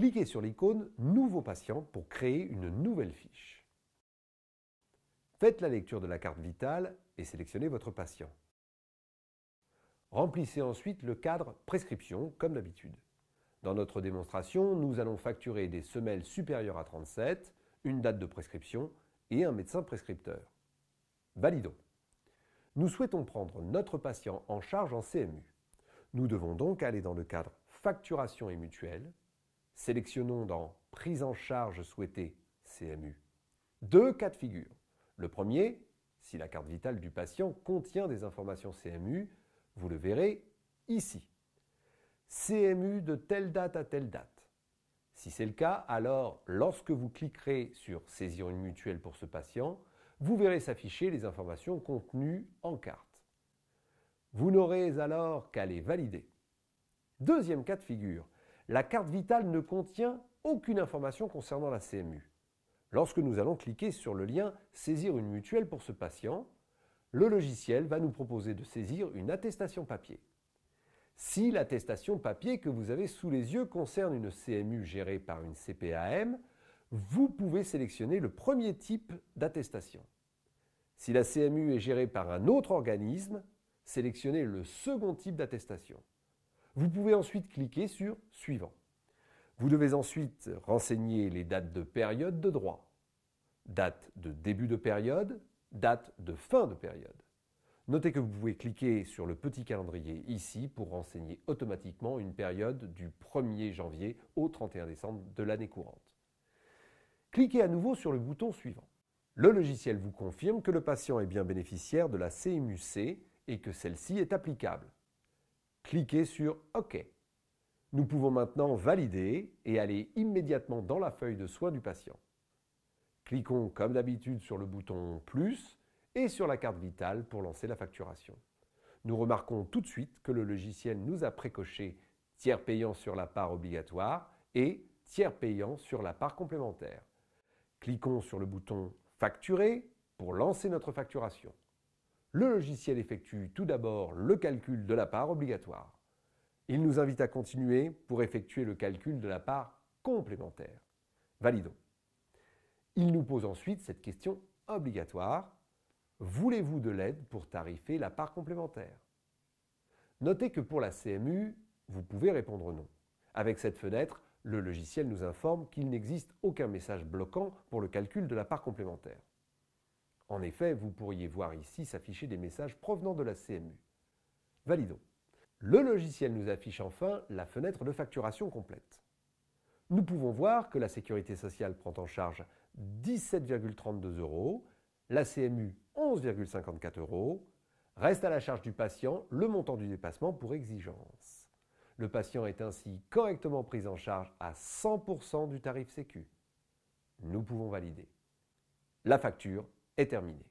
Cliquez sur l'icône « Nouveau patient » pour créer une nouvelle fiche. Faites la lecture de la carte vitale et sélectionnez votre patient. Remplissez ensuite le cadre « Prescription » comme d'habitude. Dans notre démonstration, nous allons facturer des semelles supérieures à 37, une date de prescription et un médecin prescripteur. Validons. Nous souhaitons prendre notre patient en charge en CMU. Nous devons donc aller dans le cadre « Facturation et mutuelle ». Sélectionnons dans « Prise en charge souhaitée CMU ». Deux cas de figure. Le premier, si la carte vitale du patient contient des informations CMU, vous le verrez ici. CMU de telle date à telle date. Si c'est le cas, alors lorsque vous cliquerez sur « Saisir une mutuelle pour ce patient », vous verrez s'afficher les informations contenues en carte. Vous n'aurez alors qu'à les valider. Deuxième cas de figure, la carte vitale ne contient aucune information concernant la CMU. Lorsque nous allons cliquer sur le lien « Saisir une mutuelle pour ce patient », le logiciel va nous proposer de saisir une attestation papier. Si l'attestation papier que vous avez sous les yeux concerne une CMU gérée par une CPAM, vous pouvez sélectionner le premier type d'attestation. Si la CMU est gérée par un autre organisme, sélectionnez le second type d'attestation. Vous pouvez ensuite cliquer sur « Suivant ». Vous devez ensuite renseigner les dates de période de droit, date de début de période, date de fin de période. Notez que vous pouvez cliquer sur le petit calendrier ici pour renseigner automatiquement une période du 1er janvier au 31 décembre de l'année courante. Cliquez à nouveau sur le bouton suivant. Le logiciel vous confirme que le patient est bien bénéficiaire de la CMU-C et que celle-ci est applicable. Cliquez sur OK. Nous pouvons maintenant valider et aller immédiatement dans la feuille de soins du patient. Cliquons comme d'habitude sur le bouton « Plus » et sur la carte vitale pour lancer la facturation. Nous remarquons tout de suite que le logiciel nous a précoché tiers payant sur la part obligatoire et tiers payant sur la part complémentaire. Cliquons sur le bouton « Facturer » pour lancer notre facturation. Le logiciel effectue tout d'abord le calcul de la part obligatoire. Il nous invite à continuer pour effectuer le calcul de la part complémentaire. Validons. Il nous pose ensuite cette question obligatoire. Voulez-vous de l'aide pour tarifer la part complémentaire? Notez que pour la CMU, vous pouvez répondre non. Avec cette fenêtre, le logiciel nous informe qu'il n'existe aucun message bloquant pour le calcul de la part complémentaire. En effet, vous pourriez voir ici s'afficher des messages provenant de la CMU. Validons. Le logiciel nous affiche enfin la fenêtre de facturation complète. Nous pouvons voir que la Sécurité sociale prend en charge 17,32 €, la CMU 11,54 €, reste à la charge du patient le montant du dépassement pour exigence. Le patient est ainsi correctement pris en charge à 100% du tarif Sécu. Nous pouvons valider. La facture est terminée.